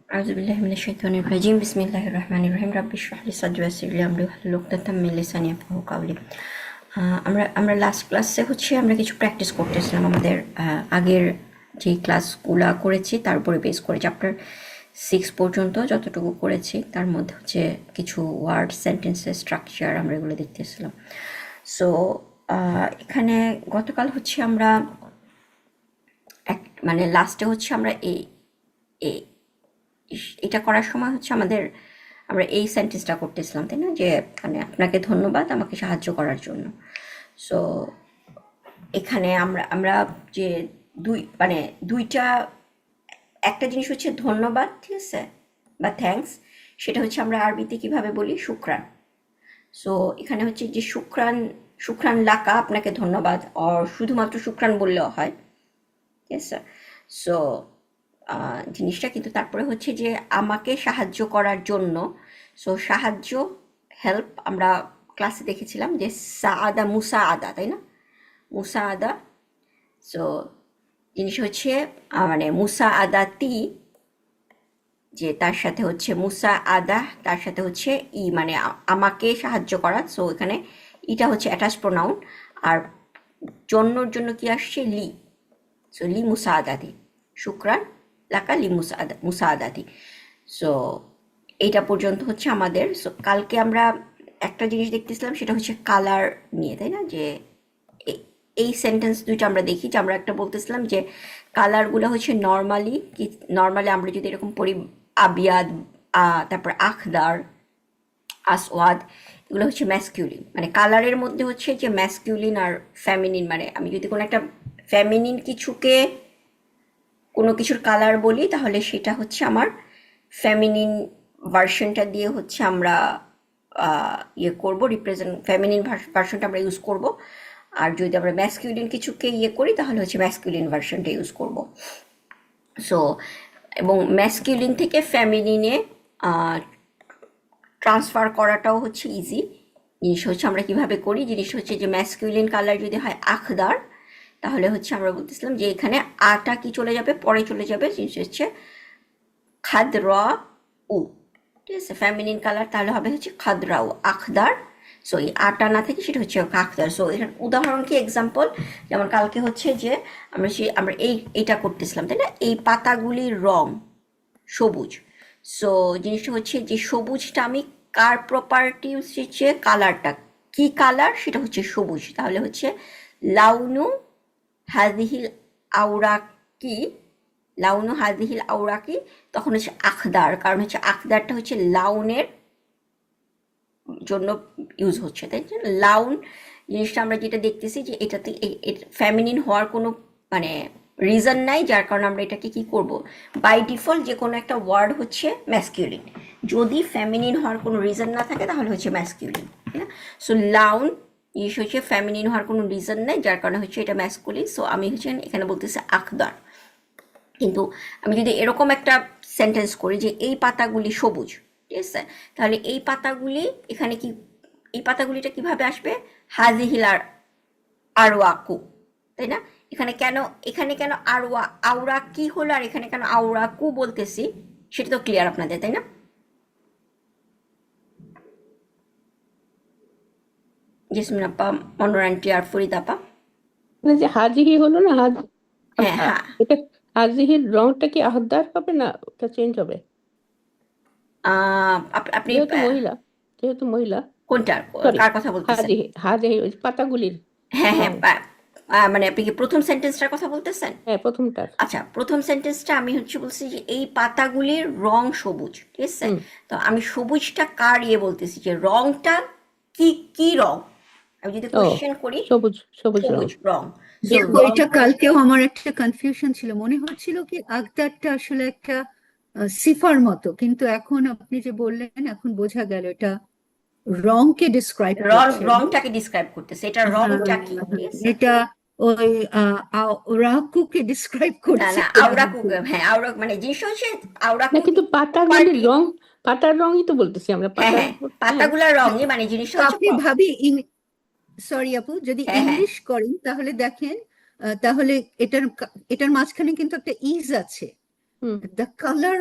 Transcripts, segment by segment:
أعوذ بالله من الشيطان الرجيم بسم الله الرحمن الرحيم رب اشرح لي صدري ويسر لي أمري واحلل عقدة من লিসানি ইয়াফকাহু কাওলি। আমরা লাস্ট ক্লাসে আমরা কিছু প্র্যাকটিস করতেছিলাম আমাদের আগের যে ক্লাসগুলো করেছি তার উপরে বেস করে চ্যাপ্টার 6 পর্যন্ত যতটুকু করেছি তার মধ্যে কিছু ওয়ার্ড সেন্টেন্সের স্ট্রাকচার আমরা এগুলো দেখতেছিলাম। সো এখানে গতকাল আমরা মানে লাস্টে আমরা এটা করার সময় আমরা এই সেন্টেন্সটা করতেছিলাম, তাই না? যে মানে আপনাকে ধন্যবাদ আমাকে সাহায্য করার জন্য। সো এখানে আমরা আমরা যে দুইটা, একটা জিনিস ধন্যবাদ, ঠিক আছে, বা থ্যাঙ্কস, সেটা আমরা আরবিতে কিভাবে বলি? শুকরান। সো এখানে যে শুকরান, শুকরান লাকা, আপনাকে ধন্যবাদ, আর শুধুমাত্র শুকরান বললেও হয়, ঠিক আছে। সো জিনিসটা কিন্তু তারপরে যে আমাকে সাহায্য করার জন্য। সো সাহায্য, হেল্প, আমরা ক্লাসে দেখেছিলাম যে সাআদা, মুসা আদা, তাই না? মুসা আদা। সো জিনিস মানে মুসা আদাতি, যে তার সাথে মুসা আদা, তার সাথে মানে আমাকে সাহায্য করা। সো এখানে ইটা অ্যাটাচ প্রোনাউন, আর জন্যর জন্য কি আসছে? লি। সো লি মুসা আদাতি, শুক্রান লাকা লি মুসা আদাতি। সো এইটা পর্যন্ত আমাদের। সো কালকে আমরা একটা জিনিস দেখতেছিলাম, সেটা কালার নিয়ে, তাই না? যে এই সেন্টেন্স দুইটা আমরা দেখি, যে আমরা একটা বলতেছিলাম যে কালারগুলো নর্মালি আমরা যদি এরকম পড়ি, আবিয়াদ, তারপর আখদার, আসওয়াদ, এগুলো ম্যাসকিউলিন। মানে কালারের মধ্যে যে ম্যাসকিউলিন আর ফেমিনিন, মানে আমি যদি কোনো একটা ফেমিনিন কোনো কিছুর কালার বলি, তাহলে সেটা আমার ফেমিনিন ভার্সনটা দিয়ে আমরা ইয়ে করব, রিপ্রেজেন্ট ফেমিনিন ভার্সনটা আমরা ইউজ করব। আর যদি আমরা ম্যাসকিউলিন কিছুকে ইয়ে করি, তাহলে ম্যাসকিউলিন ভার্সনটা ইউজ করব। সো এবং ম্যাসকিউলিন থেকে ফেমিনিনে ট্রান্সফার করাটাও ইজি। জিনিস আমরা কিভাবে করি? জিনিস যে ম্যাসকিউলিন কালার যদি হয় আখদার, তাহলে আমরা বলতেছিলাম যে এখানে আটা কি চলে যাবে, পরে চলে যাবে, জিনিস খাদরা উ, ঠিক আছে। ফেমিনিন কালার তাহলে হবে খাদরা উ, আখদার। সো এই আটা না থেকে সেটা আখদার। সো এটার উদাহরণ কি, এক্সাম্পল, যেমন কালকে যে আমরা এইটা করতেছিলাম, তাই না? এই পাতাগুলির রং সবুজ। সো জিনিসটা যে সবুজটা আমি কার প্রপার্টি, কালারটা কি কালার, সেটা সবুজ। তাহলে লাউনু হাদিহিল আওরাকি, লাউনু হাদিহিল আওরাকি, তখন আখদার, কারণ আখদারটা লাউনের জন্য ইউজ হচ্ছে, তাই না? লাউন জিনিসটা আমরা যেটা দেখতেছি যে এটাতে ফেমিনিন হওয়ার কোনো মানে রিজন নাই, যার কারণে আমরা এটাকে কি করব, বাই ডিফল্ট যে কোনো একটা ওয়ার্ড ম্যাসকিউলিন। যদি ফেমিনিন হওয়ার কোনো রিজন না থাকে, তাহলে ম্যাসকিউলিন, তাই না? সো লাউন জিনিস ফেমিনিন হওয়ার কোনো রিজন নাই, যার কারণে এটা ম্যাসকুলিন। সো আমি এখানে বলতেছি আখদার। কিন্তু আমি যদি এরকম একটা সেন্টেন্স করি যে এই পাতাগুলি সবুজ, ঠিক আছে, তাহলে এই পাতাগুলি এখানে কি, এই পাতাগুলিটা কিভাবে আসবে? হাজিহিল আর আরওয়াকু, তাই না? এখানে কেন আওরা কি হলো, আর এখানে কেন আওরাকু বলতেছি, সেটা তো ক্লিয়ার আপনাদের, তাই না? জেসমিন আপা, মনোর আন্টি আর ফরিদ আপা। যে হাজিহি হলো না, হ্যাঁ হ্যাঁ, এটা হাজিহির রংটা কি আহদার হবে না, ওটা চেঞ্জ হবে? আপনি যেহেতু মহিলা, যেহেতু মহিলা, কোনটা, সরি, কার কথা বলতেছেন? হাজিহি হাজিহি ওই পাতাগুলির হ্যাঁ হ্যাঁ, রং। মানে আপনি কি প্রথম সেন্টেন্সটার কথা বলতেছেন? হ্যাঁ, প্রথমটার। আচ্ছা, প্রথম সেন্টেন্সটা আমি বলছি যে এই পাতাগুলির রং সবুজ, ঠিক আছে। হুম। তো আমি সবুজটা কার বলতেছি, যে রংটা কি, কি রং? আমি যদি ও, কোশ্চেন করি, সবুজ, সবুজ রং। সবুজ রং। সো দেখো, রং, এটা কালকেও আমার একটা কনফিউশন ছিল, মনে হচ্ছিল কি আখতারটা আসলে একটা সিফার মতো, কিন্তু এখন আপনি যে বললেন, এখন বোঝা গেল এটা রংকে ডিসক্রাইব করছে। রংটাকে ডিসক্রাইব করতেছে, এটা হ্যাঁ, রংটা কি, ঠিক আছে। এটা ওই রাকুকে ডিসক্রাইব না করছে না, এর আওরা মধ্যে। কুক, হ্যাঁ আওরা, মানে জিনিস আওরা না, কুক কিন্তু পাতাগুলির পার্টি। রং, পাতার রঙই তো বলতেছি আমরা, হ্যাঁ পাতার। হ্যাঁ, হ্যাঁ। পাতাগুলার রঙই, মানে জিনিসটা তো আপনি ভাবি, সরি আপু, যদি হ্যাঁ হ্যাঁ ইংলিশ করেন তাহলে দেখেন, তাহলে এটার এটার মাঝখানে কিন্তু একটা ইজ আছে। হুম the color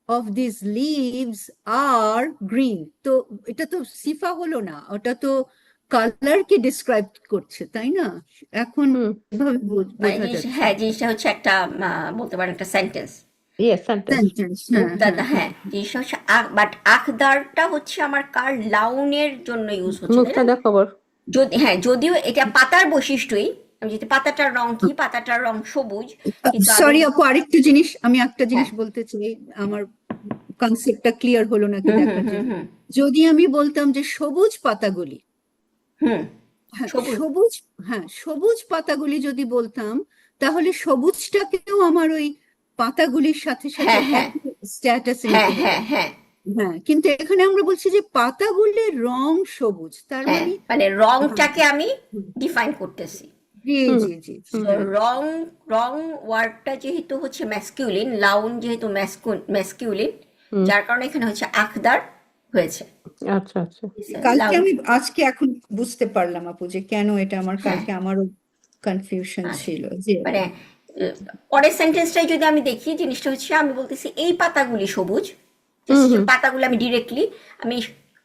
of these leaves are green. তো এটা তো সিফা হলো না, ওটা তো কালারকে ডিসক্রাইব করছে, তাই না? এখন হুম এভাবে মানে বোঝা জিনিস, যাচ্ছে। হ্যাঁ, জিনিসটা হচ্ছে একটা বলতে পারেন একটা সেন্টেন্স। ইয়েস সেন্টেন্স সেন্টেন্স, হ্যাঁ হ্যাঁ মুক্তাদা, হ্যাঁ। হ্যাঁ, জিনিসটা হচ্ছে বাট আখদারটা হচ্ছে আমার কার লাউনের জন্য ইউজ হচ্ছে, তাই না? মুক্তাদা খবর যদি, হ্যাঁ, যদিও এটা পাতার বৈশিষ্ট্যই, আমি যদি পাতাটার রং কি, পাতাটার রং সবুজ, কিন্তু আমি, সরি আপু, আরেকটা জিনিস, আমি একটা হ্যাঁ, জিনিস বলতে চাই, আমার কনসেপ্টটা ক্লিয়ার হলো নাকি হুম হুম দেখার হুম জন্য। হুম যদি আমি বলতাম যে সবুজ পাতাগুলি, হুম, হ্যাঁ সবুজ, সবুজ, হ্যাঁ সবুজ পাতাগুলি যদি বলতাম, তাহলে সবুজটাকেও আমার ওই পাতাগুলির সাথে সাথে হ্যাঁ হ্যাঁ একই স্ট্যাটাসে হ্যাঁ নিতে হতো। হ্যাঁ হ্যাঁ হ্যাঁ, কিন্তু এখানে আমরা বলছি যে পাতাগুলির রং সবুজ, তার হ্যাঁ, মানে মানে হ্যাঁ, রংটাকে আমি হুম, ডিফাইন করতেছি। জি হুম জি জি জি, হুম So, হ্যাঁ রং, রং ওয়ার্ডটা যেহেতু হচ্ছে ম্যাসকিউলিন, লাউন যেহেতু ম্যাসকিউলিন, হুম যার কারণে এখানে হচ্ছে আখদার হয়েছে। আচ্ছা আচ্ছা কালকে লাউন, আমি আজকে এখন বুঝতে পারলাম আপু যে কেন এটা আমার, হ্যাঁ, কালকে আমারও কনফিউশন আচ্ছা, ছিল যে মানে পরের সেন্টেন্সটাই যদি আমি দেখি, জিনিসটা হচ্ছে আমি বলতেছি এই পাতাগুলি সবুজ, হুম জাস্ট হুম পাতাগুলো আমি ডিরেক্টলি, আমি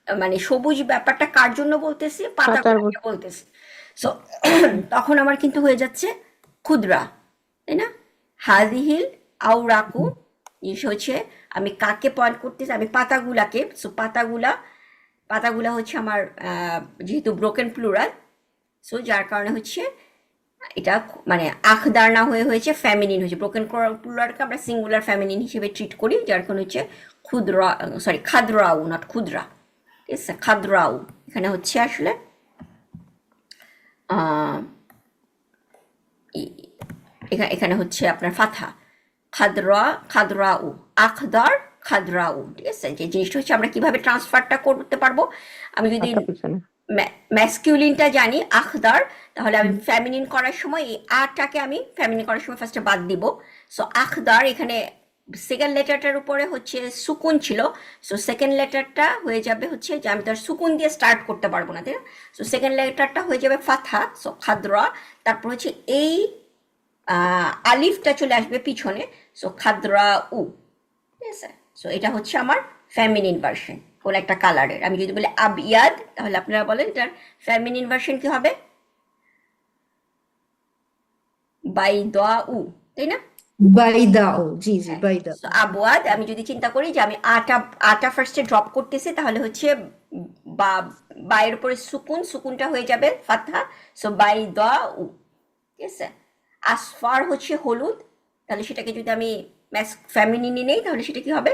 মানে সবুজ ব্যাপারটা কার জন্য বলতেছি, পাতার পাতাগুলোকে বলতেছি। সো তখন আমার কিন্তু হয়ে যাচ্ছে ক্ষুদ্রা, তাই না? হাদিহিল আউরাকু, জিনিস হচ্ছে আমি কাকে পয়েন্ট করতেছি, আমি পাতাগুলাকে। সো পাতাগুলা, পাতাগুলা হচ্ছে আমার যেহেতু ব্রোকেন প্লুরাল, সো যার কারণে হচ্ছে এটা মানে আখদার না হয়ে হয়েছে ফ্যামিনিন হয়েছে। ব্রোকেন প্লুরালকে আমরা সিঙ্গুলার ফ্যামিনিন হিসেবে ট্রিট করি, যার কারণে হচ্ছে ক্ষুদ্রা, সরি খাদ্রাউ, নট ক্ষুদ্রা, ঠিক আছে, খাদ্রাউ। এখানে হচ্ছে আসলে আহ, এখানে হচ্ছে আপনার ফাথা, খাদরা, খাদরাউ, আখদার, খাদরাউ, ঠিক আছে। যে জিনিসটা হচ্ছে আমরা কিভাবে ট্রান্সফারটা করতে পারবো, আমি যদি পাতা পিছনে ম্যাসকিউলিনটা জানি আখদার, তাহলে আমি ফ্যামিনিন করার সময় এই আটাকে আমি ফ্যামিনিন করার সময় ফার্স্টে বাদ দিব। সো আখদার, এখানে সেকেন্ড লেটারটার উপরে হচ্ছে সুকুন ছিল, সো সেকেন্ড লেটারটা হয়ে যাবে হচ্ছে যে আমি তো আর সুকুন দিয়ে স্টার্ট করতে পারবো না, তাই না? সো সেকেন্ড লেটারটা হয়ে যাবে ফাথা, সো খাদরা, তারপর হচ্ছে এই আলিফটা চলে আসবে পিছনে, সো খাদরা উ, ঠিক আছে। সো এটা হচ্ছে আমার ফ্যামিনিন ভার্সন, কোন একটা কালারের। আমি যদি বলি আবিয়াদ, তাহলে আপনারা বলেন এটার ফ্যামিনিন ভার্সন কি হবে? বাইদা উ, তাই না? বাইদাও, জি জি হ্যাঁ। বাইদাও। So, আবওয়াদ, আমি যদি চিন্তা করি যে আমি আটা, আটা ফার্স্টে ড্রপ করতেছি, তাহলে হচ্ছে বা, বায়ের উপরে সুকুন, সুকুনটা হয়ে যাবে ফাতহা, সো বাইদা উ, ঠিক আছে। আসফার হচ্ছে হলুদ, তাহলে সেটাকে যদি আমি ফ্যামিনিনে নেই, তাহলে সেটা কি হবে?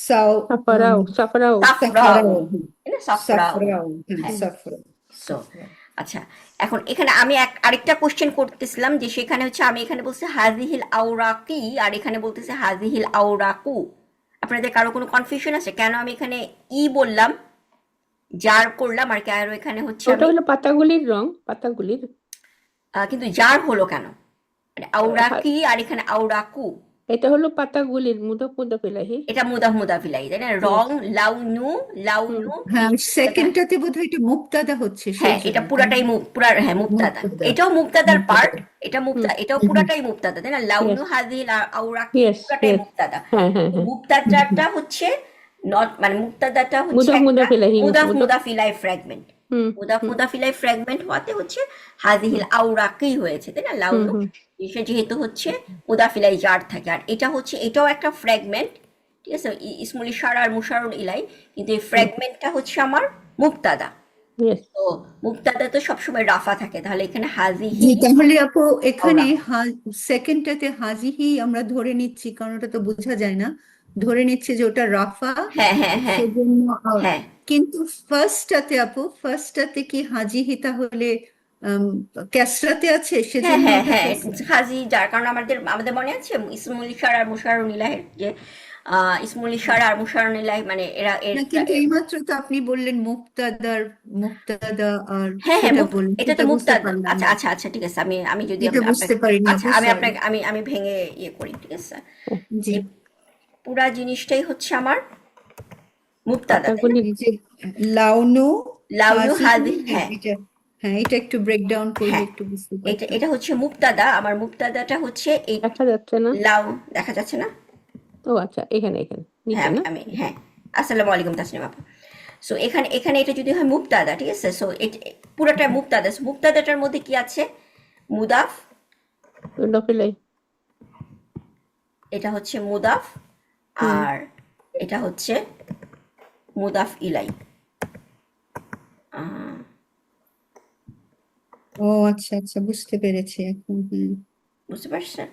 সাও, সাফারাও সাফারাও সাফরাউ, সাফরাও, তাই না? সাফরাউ, সাফরাও, হ্যাঁ হ্যাঁ। সাফরাও, সো সাফরাও। আচ্ছা, এখন এখানে আমি আরেকটা কোশ্চেন করতেছিলাম যে সেখানে হচ্ছে আমি এখানে বলছি হাজিহিল আওরাকি, আর এখানে বলতেছে হাজিহিল আওরাকু। আপনাদের কারো কোনো কনফিউশন আছে কেন আমি এখানে ই বললাম, জার করলাম, আর কেন এখানে হচ্ছে ওটা আমি হলো পাতাগুলির রং পাতাগুলির কিন্তু জার হলো কেন, মানে হা- আওরাকি আর এখানে আওরাকু? এটা হলো পাতাগুলির মুদক মুদক ইলাহি এটা মুদাহ মুদাফিলাই, তাই না? রং, ইয়েস লাউনু, হুম লাউনু, হ্যাঁ, এটা, সেকেন্ডটাতে বোধহয় এটা মুক্তাদা হচ্ছে সেই হ্যাঁ, এটা জন্য, তাই পুরাটাই না? পুরা, হ্যাঁ, মুক্তাদা। মুক্তাদা, এটাও মুক্তাদার মুক্তাদা। পার্ট, এটা হুম এটাও হুম, হুম, পুরাটাই মুক্তাদা, তাই না? লাউনু ইয়েস হাজিল আওরাকি ইয়েস পুরাটাই ইয়েস মুক্তাদা। হ্যাঁ হ্যাঁ কিন্তু হ্যাঁ হুম, মুক্তাদাটা হচ্ছে নট, মানে মুক্তাদাটা হচ্ছে মুদক একটা মুদক ইলাহি মুদাফ মুদক মুদাফিলাই ফ্র্যাগমেন্ট, হুম মুদাফ হুম মুদাফিলাই ফ্র্যাগমেন্ট হওয়াতে হচ্ছে হুম হাজিহিল আওরাকি হয়েছে, তাই না? হুম লাউনু হুম সে যেহেতু হচ্ছে মুদাফিলাই জার থাকে, আর এটা হচ্ছে, এটাও একটা ফ্র্যাগমেন্ট, ঠিক আছে, ইসমুল ইশারা আর মুশারুল ইলাই, কিন্তু এই হুম ফ্র্যাগমেন্টটা হচ্ছে আমার মুক্তাদা। ইয়েস তো মুক্তাদা তো সবসময় রাফা থাকে, তাহলে এখানে জি, হাজিহি তাহলে আপু এখানে আওরা, সেকেন্ডটাতে হাজিহি আমরা ধরে নিচ্ছি, কারণ ওটা তো বোঝা যায় না, ধরে নিচ্ছে যে ওটা রাফা, হ্যাঁ হ্যাঁ হ্যাঁ সেজন্য হ্যাঁ কিন্তু ফার্স্টটাতে আপু, ফার্স্টটাতে কি হাজিহি তাহলে আম, ক্যাসরাতে আছে, হ্যাঁ সেজন্য হ্যাঁ ওটা হ্যাঁ, ক্যাসরা। হাজি, যার কারণে আমাদের আমাদের মনে আছে ইসমুল ইশারা আর মুশারুল ইলাহের যে ইসমুল ইশারা আর মুশারুল ইলাহ, মানে এরা না, কিন্তু এইমাত্র তো আপনি বললেন মুক্তাদার, মুক্তাদা, আর হ্যাঁ হ্যাঁ, সেটা বললেন, এটা তো সেটা বুঝতে মুক্তাদা। পারলাম আচ্ছা না, আচ্ছা আচ্ছা, ঠিক আছে, আমি আমি যদি এটা বুঝতে আপনাকে, পারিনি আচ্ছা, আপু, আমি সরি। আপনাকে আমি ভেঙে ইয়ে করি, ঠিক আছে। জি, এই পুরা জিনিসটাই হচ্ছে আমার মুক্তাদা, তাই না? পাতাগুলি এই যে লাউনু লাউনু হাজিহি, হাজি, হ্যাঁ হ্যাঁ, এটা, হ্যাঁ, এটা একটু ব্রেকডাউন করলে হ্যাঁ, একটু বুঝতে এটা পারতাম। এটা হচ্ছে মুক্তাদা। আমার মুক্তাদাটা হচ্ছে এই দেখা যাচ্ছে না? লাউ, দেখা যাচ্ছে না? ও আচ্ছা, এখানে এখানে হ্যাঁ, নিচে আমি না? আমি হ্যাঁ, আসসালামু আলাইকুম তাসনিম আপা। সো এখানে এখানে এটা যদি হয় মুক্তাদা, ঠিক আছে? সো পুরোটা মুক্তাদা। So, মুক্তাদাটার মধ্যে কি আছে? মুদাফ, ডফিলাই। এটা হচ্ছে মুদাফ, হুম। আর এটা হচ্ছে মুদাফ ইলাই। আহ, ও আচ্ছা আচ্ছা, বুঝতে পেরেছি এখন। বুঝতে পারছেন?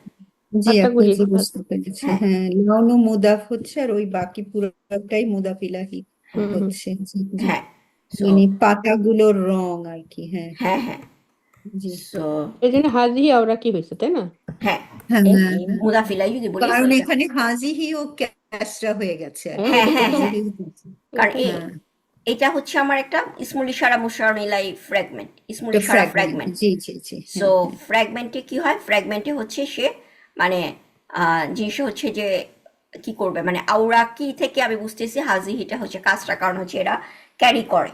জি আটটা আপু, গুড়িয়ে জি দিতে হবে। বুঝতে পেরেছি। হ্যাঁ, হ্যাঁ, লাউনু মুদাফ হচ্ছে আর ওই বাকি পুরোটাই মুদাফ ইলাহি হুম হুম। হচ্ছে। জি জি, হ্যাঁ। সো মানে পাতাগুলোর রং আর কি। হ্যাঁ হ্যাঁ, হ্যাঁ। জি। সো এই জন্য হাজি আওরা কি হয়েছে, তাই না? হ্যাঁ, হ্যাঁ এই হ্যাঁ এই হ্যাঁ। মুদাফ ইলাই যদি বলি, সো কারণ এটা এখানে হাজিহি ও ক্যাসরা হয়ে গেছে আর হ্যাঁ, কি। হ্যাঁ, এটা হ্যাঁ, প্রথম। হ্যাঁ। হাজিহি হচ্ছে। কারণ এটা হ্যাঁ, এটা হচ্ছে আমার একটা ইসমুল ইশারা মুশারুন ইলাই ফ্র্যাগমেন্ট, ইসমুল এটা ইশারা ফ্র্যাগমেন্ট। ফ্র্যাগমেন্ট। জি জি জি, সো হ্যাঁ হ্যাঁ। ফ্র্যাগমেন্টে কি হয়? ফ্র্যাগমেন্টে হচ্ছে সে মানে জিনিসটা হচ্ছে যে কি করবে, মানে আউরা কি থেকে আমি বুঝতেছি হাজিহিটা হচ্ছে কাজটা, কারণ হচ্ছে এরা ক্যারি করে,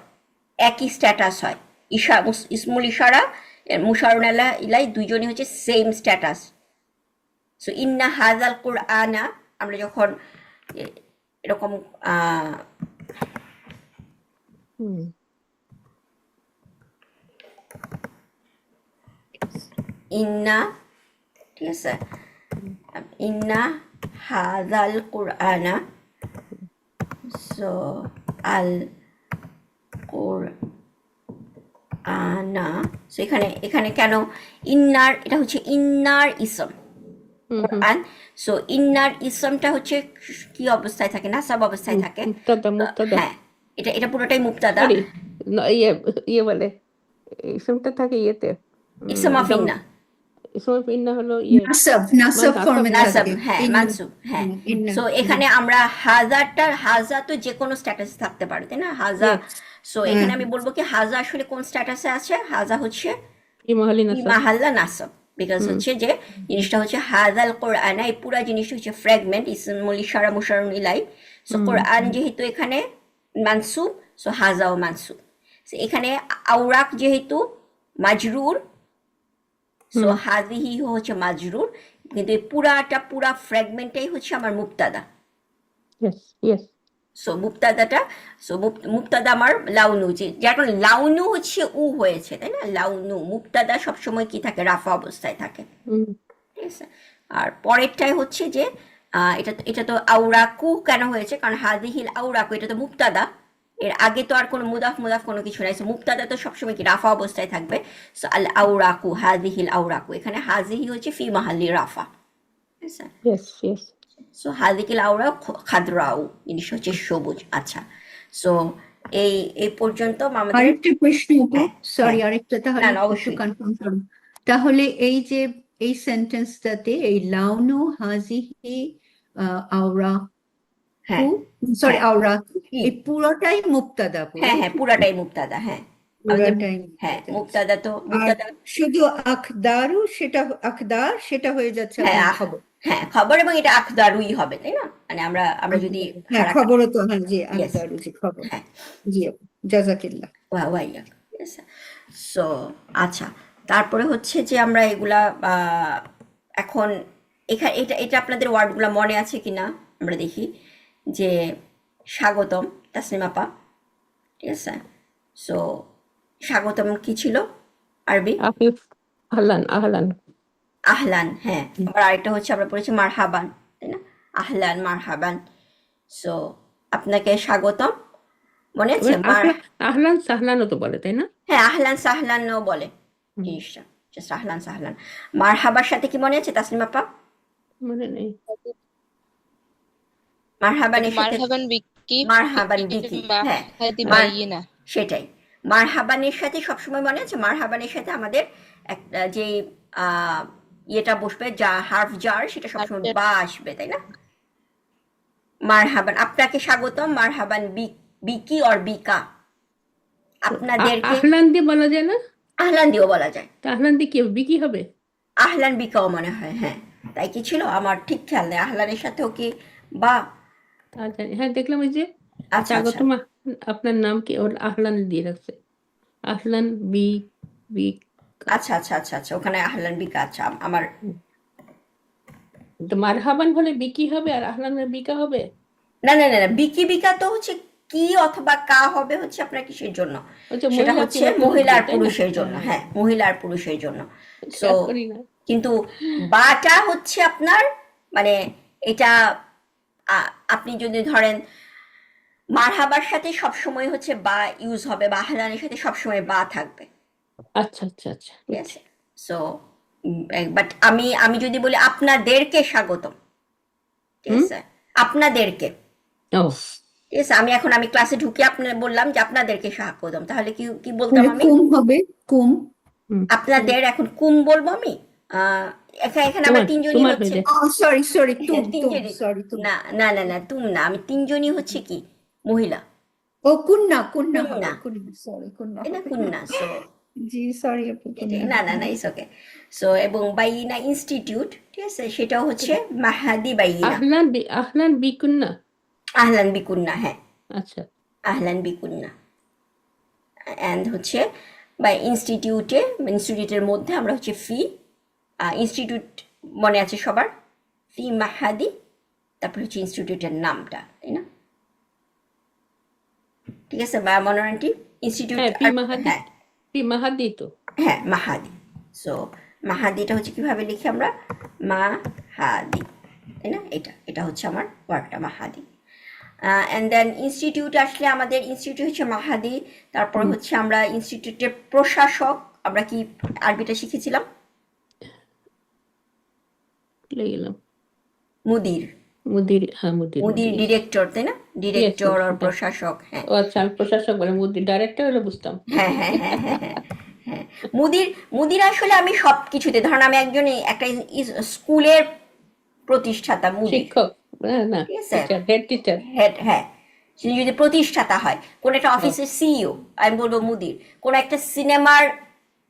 একই স্ট্যাটাস হয়। ইসমুল ইশারা মুশারুন ইলাই দুইজনই হচ্ছে সেম স্ট্যাটাস। সো ইন্না হাজাল কুরআনা, আমরা যখন এরকম হুম। ইন্না, ঠিক আছে, ইন্না হাজাল কুরআনা, সো আল কুরআনা। সো এখানে এখানে কেন ইন্নার, এটা হচ্ছে ইন্নার ইসম হুম হুম। কোরআন। সো ইন্নার ইসমটা হচ্ছে কি অবস্থায় থাকে? নাসাব অবস্থায় থাকে। মুক্তাদা মুক্তাদা। হ্যাঁ, এটা এটা পুরোটাই মুক্তাদা। সরি, ইয়ে ইয়ে বলে, ইসমটা থাকে ইয়েতে, ইসম অফ দম। ইন্না, ইসম ইন্না হলো ইয়ে, নাসাব মানে নাসাব নাসাব ফর্মে হয়। নাসাব, থাকে। হ্যাঁ, ইন মানসুব, হ্যাঁ। ইন্না, সো জি। এখানে আমরা হাজারটা, হাজা তো যে কোনো স্ট্যাটাসে থাকতে পারে, তাই না? হাজা। ইয়েস। সো হ্যাঁ এখানে আমি বলবো কি হাজা আসলে কোন স্ট্যাটাসে আছে? হাজা হচ্ছে ই মহালি ফি নাসাব। মাহাল্লা নাসব, বিকজ হুম হচ্ছে যে জিনিসটা হচ্ছে হাজাল কোরআন, এই পুরা জিনিসটা হচ্ছে ফ্র্যাগমেন্ট, ইসমুল ইশারা মুশারুন ইলাই। সো হুম কোরআন যেহেতু এখানে মানসুব, সো হাজাও মানসুব। সো এখানে আওরাক যেহেতু মাজরুর, সো হুম। হাজিহি হচ্ছে মাজরুর, কিন্তু এই পুরা ফ্র্যাগমেন্টটাই হচ্ছে আমার মুক্তাদা। Yes yes. সো মুক্তাদাটা, সো মুক্তাদা আমার লাউনু, যে যার কারণে লাউনু হচ্ছে উ হয়েছে, তাই না? লাউনু, মুক্তাদা সবসময় কি থাকে? রাফা অবস্থায় থাকে, হুম ঠিক আছে? আর পরেরটাই হচ্ছে যে এটা তো আউরাকু কেন হয়েছে? কারণ হাদিহিল আউরাকু, এটা তো মুক্তাদা, এর আগে তো আর কোনো মুদাফ মুদাফ কোনো কিছু নাই। সো মুক্তাদা তো সবসময় কি রাফা অবস্থায় থাকবে। সো আল আউরাকু, হাদিহিল আউরাকু, এখানে হাজিহি হচ্ছে ফি মাহাল্লি রাফা, ঠিক আছে? Yes yes. সো হাদিকিল আউরা খাদরাউ, জিনিস হচ্ছে সবুজ। আচ্ছা, সো এই এই পর্যন্ত আমাদের। আরেকটা প্রশ্ন আপু, হ্যাঁ, হ্যাঁ, সরি, আরেকটা না তাহলে না, একটু অবশ্যই। কনফার্ম করুন। তাহলে এই যে এই সেন্টেন্সটাতে এই লাউনু হাজিহি আওরা কু, হ্যাঁ, সরি, হ্যাঁ, আওরা, কি, এই পুরোটাই মুক্তাদা পুরো। হ্যাঁ, হ্যাঁ, পুরাটাই মুক্তাদা, হ্যাঁ। আমাদের, পুরাটাই হ্যাঁ, মুক্তাদা। মুক্তাদা তো আর মুক্তাদা। শুধু আখদারু, সেটা আখদার সেটা হয়ে যাচ্ছে হ্যাঁ, আপনার খবর। হ্যাঁ, খবর, এবং এটা আখদারুই হবে, তাই না? মানে আমরা আমরা যদি হ্যাঁ, হারাকা, খবরও তো, হ্যাঁ জি, ইয়েস, আখদারু জি খবর। হ্যাঁ, জি আপু, জাজাকিল্লাহ। ওয়াইয়াক, ঠিক আছে? সো আচ্ছা, তারপরে হচ্ছে যে আমরা এগুলা এখন এখানে এটা এটা আপনাদের ওয়ার্ডগুলো মনে আছে কিনা আমরা দেখি। যে স্বাগতম, তাসনিম আপা, ঠিক আছে? সো স্বাগতম কি ছিল আরবি? আফিফ, আহলান আহলান। আহলান, হ্যাঁ। আবার আরেকটা হচ্ছে আমরা পড়েছি মারহাবান, তাই না? আহলান, মারহাবান। সো আপনাকে স্বাগতম, মনে আছে? এবার আহলান সাহলানও তো বলে, তাই না? হ্যাঁ, আহলান সাহলানও বলে হুম, জিনিসটা, জাস্ট আহলান সাহলান। মারহাবার সাথে কি মনে আছে তাসনিম আপা? মনে নেই। মারহাবানের সাথে, মারহাবান বিকি মারহাবান বিকি, হ্যাঁ, হাদি মার, বাইয়িনা। সেটাই। মারহাবানের সাথে সবসময় মনে আছে, মারহাবানের সাথে আমাদের একটা যে আহ, ইয়েটা বসবে, যা হার্ফ জার, সেটা সবসময় বা আসবে, তাই না? মারহাবান, আপনাকে স্বাগতম, মারহাবান বিকি অর বিকা, আপনাদেরকে। আহলান দিয়ে বলা যায় না? আহলান দিয়েও বলা যায়, তা আহলান দিয়ে কি হবে? বিকি হবে? আহলান বিকাও মনে হয়, হ্যাঁ। তাই কি ছিল? আমার ঠিক খেয়াল নেই, আহলানের সাথেও কি বা। আর জানি, হ্যাঁ দেখলাম ওই যে আচ্ছা, আচ্ছা, স্বাগতম, আপনার নাম কি, ওর আহলান দিয়ে রাখছে, আহলান বি বিকা। আচ্ছা আচ্ছা আচ্ছা আচ্ছা, ওখানে আহলান বিকা। আচ্ছা আমার তো মারহাবান হলে বিকি হবে আর আহলান হলে বিকা হবে। না না না না, বিকি বিকা তো হচ্ছে কি অথবা কা হবে হচ্ছে আপনার কিসের জন্য, হচ্ছে সেটা মহিলা হচ্ছে কিংবা মহিলা পুরুষদের, আর তাই না? পুরুষের জন্য, হ্যাঁ, হ্যাঁ মহিলা আর পুরুষের জন্য। সো খেয়াল করি না। কিন্তু বাটা হচ্ছে আপনার মানে এটা আপনি যদি ধরেন মারহাবার সাথে সবসময় হচ্ছে বা ইউজ হবে, বা আহলানের সাথে সবসময় বা থাকবে, আচ্ছা আচ্ছা আচ্ছা, ঠিক বুঝছি। আছে? সো বাট আমি আমি যদি বলি আপনাদেরকে স্বাগতম, ঠিক হুম। আছে, আপনাদেরকে, ও ঠিক আছে, আমি ক্লাসে ঢুকে আপনার বললাম যে আপনাদেরকে স্বাগতম, তাহলে কি কি বলতাম তাহলে আমি? কুম হবে, কুম। হুম। আপনাদের এখন কুম বলবো আমি। এখানে এখানে আমরা তোমার তিনজনই তোমার হয়ে হচ্ছে, যায়। সরি সরি, তুম হ্যাঁ তুম, তিনজনই, সরি তুম। না না না না তুম না, আমি তিনজনই হচ্ছে কি মহিলা, ও কুন্না, কুন্না হবে, কুন্না, কুন্না, সরি কুন্না তাই না, হবে। কুন্না। সো জি সরি আপু, কুন্না না হবে। না না ইটস ওকে। সো এবং বাইনা ইনস্টিটিউট, ঠিক আছে, সেটাও হচ্ছে মাহাদি বাইনা, আহলান বিকুন্না। আহলান বিকুন্না, হ্যাঁ আচ্ছা। আহলান বিকুন্না। অ্যান্ড হচ্ছে বা ইনস্টিটিউটের মধ্যে আমরা হচ্ছে ফি, ইনস্টিটিউট মনে আছে সবার, ফি মাহাদি, তারপর হচ্ছে ইনস্টিটিউটের নামটা, তাই না? ঠিক আছে বা মনোরানটি ইনস্টিটিউট হ্যাঁ, আর হ্যাঁ পি মাহাদি তো। হ্যাঁ মাহাদি। সো মাহাদিটা হচ্ছে কিভাবে লিখি আমরা, মাহাদি, তাই না? এটা এটা হচ্ছে আমার ওয়ার্ডটা মাহাদি। অ্যান্ড দেন ইনস্টিটিউট আসলে আমাদের ইনস্টিটিউট হচ্ছে মাহাদি, তারপর হচ্ছে আমরা ইনস্টিটিউটের প্রশাসক, আমরা কি আরবিটা শিখেছিলাম, ভুলে গেলাম। মুদির, মুদির, হ্যাঁ মুদির, মুদির মুদির। ডিরেক্টর, তাই না, ইয়েস ডিরেক্টর ইয়েস, আর ওটা। প্রশাসক, হ্যাঁ ও আচ্ছা, আমি প্রশাসক বলে মুদির ডাইরেক্টর হলে বুঝতাম। হ্যাঁ হ্যাঁ হ্যাঁ হ্যাঁ হ্যাঁ হ্যাঁ। মুদির, মুদির আসলে আমি সব কিছুতে, ধরেন আমি একজন একটা স্কুলের প্রতিষ্ঠাতা মুদির, শিক্ষক, না না, ঠিক আছে, টিচার, হেড টিচার। হেড, হ্যাঁ সে যদি প্রতিষ্ঠাতা হয়, কোন একটা অফিসের সিইও আমি বলবো মুদির, কোন একটা সিনেমার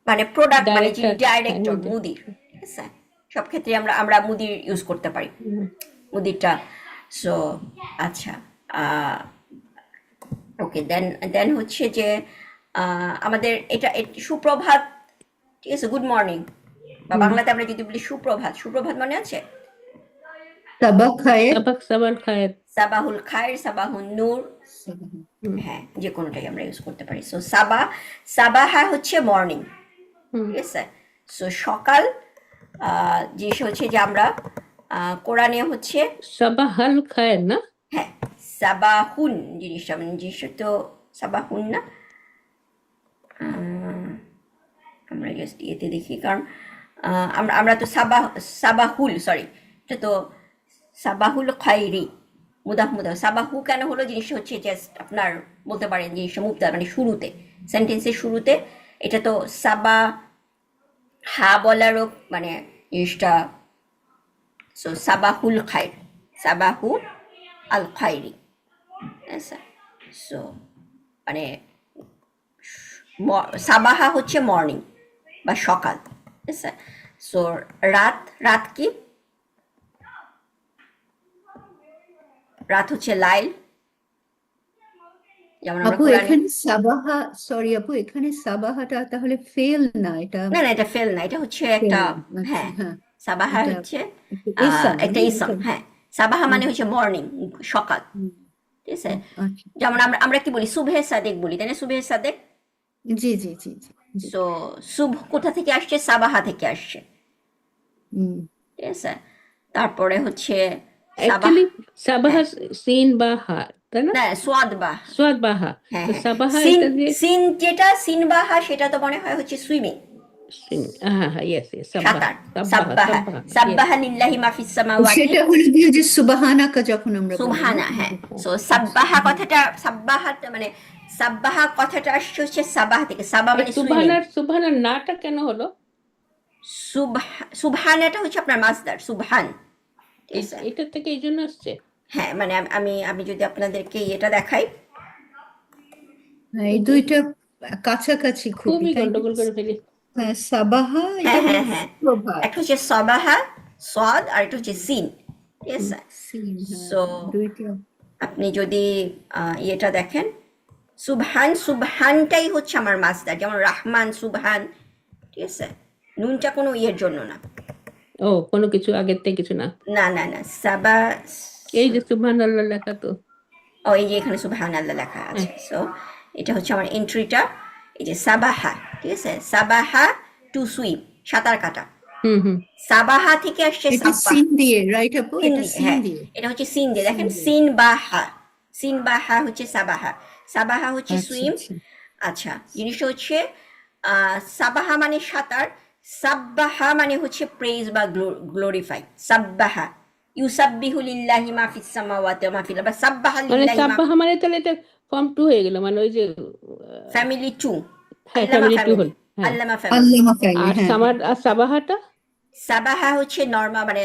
মানে প্রোডাক্ট মানে যিনি ডাইরেক্টর, হ্যাঁ ডাইরেক্টর মুদির। মুদির, ঠিক আছে, সব ক্ষেত্রে আমরা আমরা মুদির ইউজ করতে পারি, মুদিরটা। সো আচ্ছা, ওকে দেন দেন হচ্ছে যে আমাদের এটা সুপ্রভাত, ঠিক আছে, গুড মর্নিং, বা বাংলাতে আমরা যদি বলি সুপ্রভাত, সুপ্রভাত মনে আছে, সাবা খায়ের। সাবাল খায়ের। সাবাহুল খায়ের, সাবাহুন নূর, হ্যাঁ যে কোনোটাই আমরা ইউজ করতে পারি। সো সাবাহা হচ্ছে মর্নিং, ঠিক আছে, সো সকাল, যে হচ্ছে যে আমরা কোরআনে হচ্ছে সাবাহাল খায়ের না? হ্যাঁ সাবাহুন, জিনিসটা মানে জিনিসটা তো সাবাহুন না, আমরা জাস্ট ইয়েতে দেখি, কারণ আমরা আমরা তো সাবাহুল, সরি, এটা তো সাবাহুল খাইরি, মুদাহ সাবাহু কেন হলো, জিনিসটা হচ্ছে জাস্ট আপনার বলতে পারেন জিনিসটা মুবতা মানে শুরুতে, সেন্টেন্সের শুরুতে, এটা তো সাবা হা বলারও মানে জিনিসটা, সো সাবাহুল খাইর, সাবাহু আল খাইরি, আচ্ছা। সো মানে সাবাহা হচ্ছে মর্নিং বা সকাল, ঠিক আছে। সো রাত, রাত কি, রাত হচ্ছে লাইল, যেমন আমরা আপু কোরআনে, এখানে সাবাহা, সরি আপু এখানে সাবাহাটা তাহলে ফেল না, এটা না না এটা ফেল না, এটা হচ্ছে একটা, ফেল। আচ্ছা হ্যাঁ হ্যাঁ, সাবাহা এটা হচ্ছে একটু ইসম একটা না ইসম, এটা। হ্যাঁ সাবাহা মানে হুম, হচ্ছে মর্নিং, সকাল, হুম, ঠিক আছে। আচ্ছা, যেমন আমরা আমরা কি বলি সুবহে সাদেক বলি, তাই না, সুবহে সাদেক। জি জি জি জি জি। সো শুভ কোথা থেকে আসছে, সাবাহা থেকে আসছে, হুম। ঠিক আছে। তারপরে হচ্ছে সাবাহ, অ্যাকচুয়ালি সাবাহা হ্যাঁ সিন বা হা, তাই না? না সোয়াদ বাহ, সোয়াদ বা হা। হ্যাঁ তো হ্যাঁ সাবাহা সিন, এটা দিয়ে সিন যেটা সিন বাহা সেটা তো মনে হয় হচ্ছে সুইমিং, সিন, হ্যাঁ হ্যাঁ, ইয়েস ইয়েস, সাব্বাহা সাঁতার, সাব্বাহা সাব্বাহা, সাব্বাহা, ইয়েস। সাব্বাহা লিল্লাহি মাফিস সামাওয়াতি, সেটা হলো দিয়ে যে সুবাহানাকা যখন আমরা বলি না। সুবহানা, হ্যাঁ। সো সাব্বাহা কথাটা, সাব্বাহা মানে সাব্বাহা কথাটা আসছে হচ্ছে সাবাহ থেকে, সাবা এই মানে সুইমিং, সুবহানার নাটা কেন হলো? সুবহানাটা হচ্ছে আপনার মাসদার সুবহান, ঠিক আছে। এটা থেকে এই জন্য আসছে। হ্যাঁ মানে আমি আমি যদি আপনাদেরকে এটা দেখাই, হ্যাঁ, এই দুইটা কাছাকাছি খুবই, খুবই তাই না? গন্ডগোল করে ফেলি। হ্যাঁ সাবাহা এটা হ্যাঁ হলো হ্যাঁ হ্যাঁ, প্রভাত। একটা হচ্ছে সবাহা সদ, আর একটা হচ্ছে সিন, ঠিক আছে। সিন, হ্যাঁ সো দুইটা। আপনি যদি ইয়েটা দেখেন, সুবহান, সুবহানটাই হচ্ছে আমার মাসদার, যেমন রাহমান সুবহান, ঠিক আছে, নুনটা কোনো ইয়ের জন্য না। ও কোনো কিছু আগের থেকে কিছু না। না না না, সাবা, এই যে সুবহানাল্লাহ লেখা তো। ও এই যে এখানে সুবহানাল্লাহ লেখা হ্যাঁ। আছে। সো এটা হচ্ছে আমার এন্ট্রিটা, এই যে সাবাহা, ঠিক আছে, সাবাহা টু সুইম, সাঁতার কাটা। হুম। সাবাহা থেকে আসছে এটা সাব্বাহ, সিন দিয়ে, রাইট আপু? সিন এটা দিয়ে, সিন হ্যাঁ দিয়ে, এটা হচ্ছে সিন দিয়ে, সিন দেখেন দিয়ে। সিন বা হা, সিন বা হা হচ্ছে সাবাহা, সাবাহা হচ্ছে আচ্ছা সুইম। আচ্ছা। আচ্ছা, জিনিসটা হচ্ছে সাবাহা মানে সাঁতার, সাব্বাহা মানে হচ্ছে প্রেজ বা গ্লোরিফাই। সাব্বাহা ইউসাব্বিহু লিল্লাহি মা ফিস সামাওয়াতি ওয়া মা ফিল আরদ, বা সাব্বাহা মানে লিল্লাহি মা, সাব্বাহা মানে তাহলে এটা ফর্ম 2 হয়ে গেল, মানে ওই যে ফ্যামিলি টু, হ্যাঁ আল্লামা ফ্যামিলি 2 ফ্যামিলি, হল। হ্যাঁ। আল্লামা ফ্যামিলি। আল্লামা ফ্যামিলি, আর হ্যাঁ হ্যাঁ। সামার আর সাবাহাটা সাবাহা হচ্ছে নর্মাল মানে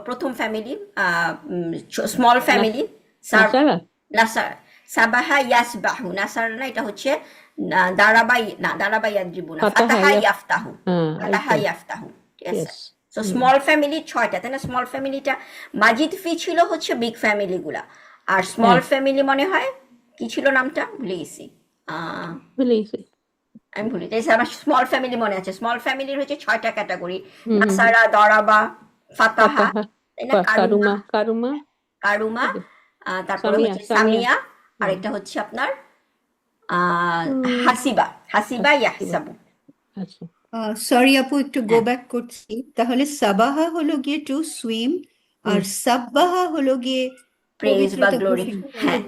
প্রথম ফ্যামিলি, স্মল ফ্যামিলি। নাসারা। নাসার, সাবাহা ইয়াসবাহু, নাসার না, এটা হচ্ছে দারাবাই, না দারাবাই ইয়াদ্রিবু না, ফাতাহা ফাতাহা ইয়া। ইয়াফতাহু, হ্যাঁ ফাতাহা এইটাই। ইয়াফতাহু, ঠিক আছে। ইয়েস। সো স্মল ফ্যামিলি 6টা, তাই না? স্মল ফ্যামিলিটা মাজিদ ফি ছিল হচ্ছে বিগ ফ্যামিলি গুলা, আর স্মল হ্যাঁ ফ্যামিলি মনে হয় কি ছিল নামটা ভুলে গেছি। আহ ভুলে গেছি। আমি ভুলি, তাই আমার স্মল ফ্যামিলি মনে আছে। স্মল ফ্যামিলির হচ্ছে 6টা ক্যাটাগরি, হুম। নাসারা, দরাবা, ফাতাহা, ফাতাহা, তাই না, কারুমা, কারুমা কারুমা কারুমা, এই যে, তারপরে সামিয়া হচ্ছে সামিয়া। সামিয়া, আর হুম। একটা হচ্ছে আপনার উম, হাসিবা, হাসিবা কিবা। ইয়াহসাবু। আচ্ছা। সরি আপু, একটু গো হ্যাঁ, ব্যাক করছি। তাহলে সাবাহা হলো গিয়ে টু সুইম, আর হুম সাব্বাহা হলো গিয়ে প্রেজ বা পবিত্রতা গ্লোরি, ঘোষণা, হ্যাঁ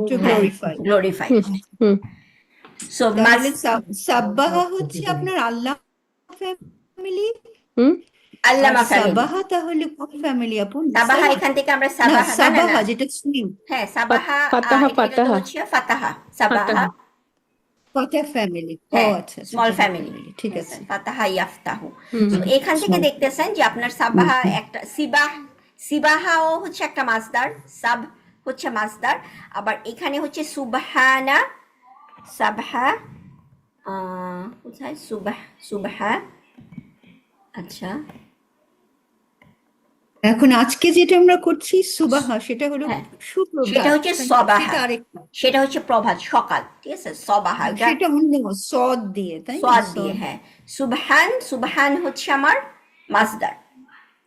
টু হ্যাঁ, গ্লোরিফাই। গ্লোরিফাই। হুম হুম সো মাস, তাহলে সাব্বাহা হচ্ছে আপনার আল্লাহ ফ্যামিলি, হুম। আর আল্লামা ফ্যামিলি। সাবাহা তাহলে কোন ফ্যামিলি আপু? সাবাহা, নাসারা? এখান থেকে আমরা না, সাবাহা, না না না, সাবাহা যেটা সুইম, হ্যাঁ সাবাহা, ফাতাহা এটা তো ফাতাহা হচ্ছে ফাতাহা, সাবাহা ফাতাহা। কটা ফ্যামিলি? ও হ্যাঁ আচ্ছা আচ্ছা, স্মল জামা ফ্যামিলি, ফ্যামিলি, ঠিক ঠিক আছে, আছে। ফাতাহা ইয়াফতাহু। হুম সো এখান থেকে Small দেখতেছেন যে আপনার সাবাহা একটা সিবাহ, সিবাহাও হচ্ছে একটা মাসদার, সাব হচ্ছে মাসদার, আবার এখানে হচ্ছে সুবহানা, সাবহা, কোথায় সুবাহ, সুবহা, আচ্ছা এখন আজকে যেটা আমরা করছি সুবাহা, সেটা হলো হ্যাঁ, সেটা সুপ্রভাত, হচ্ছে তাই না? সবাহা, সেটা আরেকটা, সেটা হচ্ছে প্রভাত, সকাল, ঠিক আছে, সবাহা এটা সেটা অন্য সদ দিয়ে, তাই না? সোয়াদ দিয়ে, সদ। হ্যাঁ। সুবহান, সুবহান হচ্ছে আমার মাসদার,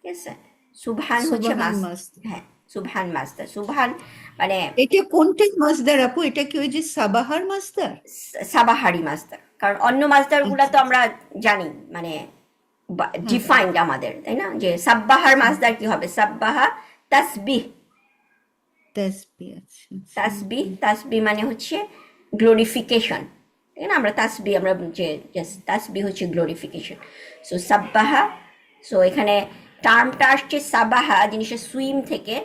ঠিক আছে, সুবহান হচ্ছে সুবাহান মাস, মাস। হ্যাঁ সুবহান মাসদার, সুবহান মানে এটা কোনটা মাসদার আপু? এটা কি ওই যে সাবাহার মাসদার? সাবাহারি মাসদার, কারণ অন্য মাসদার গুলা আচ্ছা তো আমরা জানি মানে হ্যাঁ হ্যাঁ। ডিফাইন্ড আমাদের, তাই না, যে সাব্বাহার মাসদার কি হবে, সাব্বাহা তাসবিহ, তাসবিহ, আচ্ছা আচ্ছা। তাসবিহ, তাসবিহ মানে হচ্ছে গ্লোরিফিকেশন, তাই না, আমরা তাসবিহ, আমরা যে তাসবিহ হচ্ছে গ্লোরিফিকেশন। সো সাব্বাহা, সো এখানে টার্মটা আসছে সাবাহা, জিনিসের সুইম থেকে।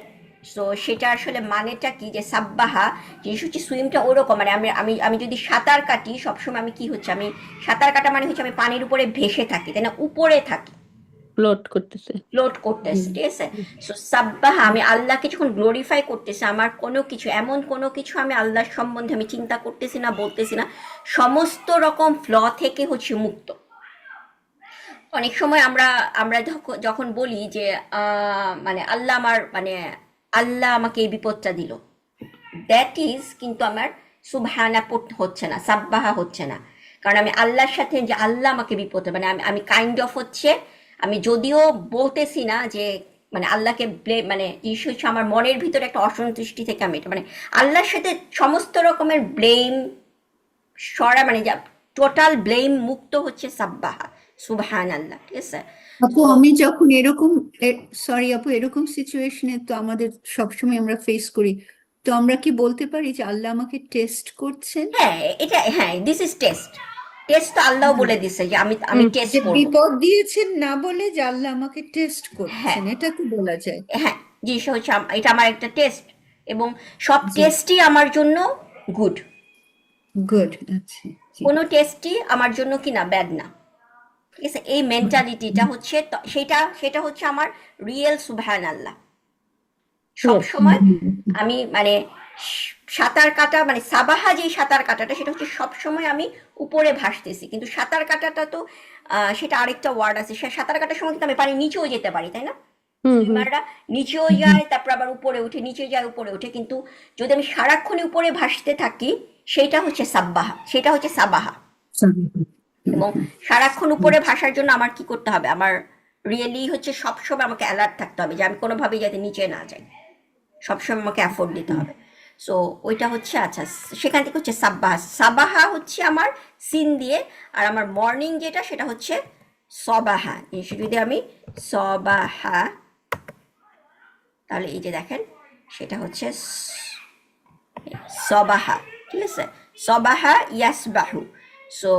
সো সেটা আসলে মানেটা কি, যে সাব্বাহা জিনিস হচ্ছে সুইমটা ওরকম, মানে আমি আমি আমি যদি সাঁতার কাটি সবসময়, আমি কি হচ্ছে, আমি সাঁতার কাটা মানে হচ্ছে আমি পানির উপরে ভেসে থাকি, তাই না, উপরে থাকি, প্লট করতেছে। ফ্লোট করতেছে, হুম। ঠিক আছে। সো সাব্বাহা, আমি আল্লাহকে যখন গ্লোরিফাই করতেছি, আমার কোনো কিছু, এমন কোনো কিছু আমি আল্লাহর সম্বন্ধে আমি চিন্তা করতেছি না, বলতেছি না, সমস্ত রকম ফ্ল থেকে হচ্ছে মুক্ত। অনেক সময় আমরা আমরা যখন বলি যে মানে আল্লাহ আমার, মানে আল্লাহ আমাকে এই বিপদটা দিল, দ্যাট ইজ কিন্তু আমার সুবহানা হচ্ছে না, সাব্বাহা হচ্ছে না, কারণ আমি আল্লাহর সাথে, যে আল্লাহ আমাকে বিপদে, মানে আমি আমি কাইন্ড অফ হচ্ছে, আমি যদিও বলতেছি না যে মানে আল্লাহকে ব্লেম, মানে ইস্যু হচ্ছে আমার মনের ভিতরে একটা অসন্তুষ্টি থেকে আমি এটা, মানে আল্লাহর সাথে সমস্ত রকমের ব্লেম সরা, মানে যা টোটাল ব্লেম মুক্ত হচ্ছে সাব্বাহা, সুবহান আল্লাহ, ঠিক আছে। আপু তো আমি যখন এরকম, সরি আপু, এরকম সিচুয়েশনে তো আমাদের সবসময় আমরা ফেস করি, তো আমরা কি বলতে পারি যে আল্লাহ আমাকে টেস্ট করছেন? হ্যাঁ, এটা হ্যাঁ, দিস ইজ টেস্ট, টেস্ট তো আল্লাহ হ্যাঁ, বলে দিছে যে আমি আমি হুম টেস্ট যে করব। বিপদ দিয়েছেন না বলে যে আল্লাহ আমাকে টেস্ট হ্যাঁ করছেন, এটা তো বলা যায়। হ্যাঁ, জি, সে হচ্ছে এটা আমার একটা টেস্ট, এবং সব জি, টেস্টই আমার জন্য গুড, গুড, আচ্ছা, জি। কোনো টেস্টই আমার জন্য কি না ব্যাড না, ঠিক আছে। এই মেন্টালিটিটা হচ্ছে সেটা সেটা হচ্ছে আমার রিয়েল সুবহান আল্লাহ। সব ইয়েস। সময় আমি মানে সাঁতার কাটা, মানে সাবাহা যেই সাঁতার কাটাটা, সেটা হচ্ছে সব সময় আমি উপরে ভাসতেছি, কিন্তু সাঁতার কাটাটা তো সেটা আরেকটা ওয়ার্ড আছে, সে সাঁতার কাটার সময় কিন্তু আমি পানি নিচেও যেতে পারি, তাই না, হুম সুইমাররা নিচেও যায়, তারপর আবার উপরে উঠে, নিচে যায়, উপরে উঠে, কিন্তু যদি আমি সারাক্ষণ উপরে ভাসতে থাকি, সেটা হচ্ছে সাব্বাহা, সেটা হচ্ছে সাবাহা, এবং সারাক্ষণ উপরে ভাসার জন্য আমার কি করতে হবে, আমার রিয়েলি হচ্ছে সবসময় আমাকে অ্যালার্ট থাকতে হবে যে আমি কোনোভাবেই যাতে নিচে না যাই, সবসময় আমাকে এফোর্ট দিতে হবে। সো ওইটা হচ্ছে, আচ্ছা সেখান থেকে হচ্ছে সাব্বাহা। সাবাহা হচ্ছে আমার সিন দিয়ে, আর আমার মর্নিং যেটা সেটা হচ্ছে সবাহা। যদি আমি সবাহা, তাহলে এই যে দেখেন সেটা হচ্ছে সবাহা, ঠিক আছে, সবাহা ইয়াসবাহু। সো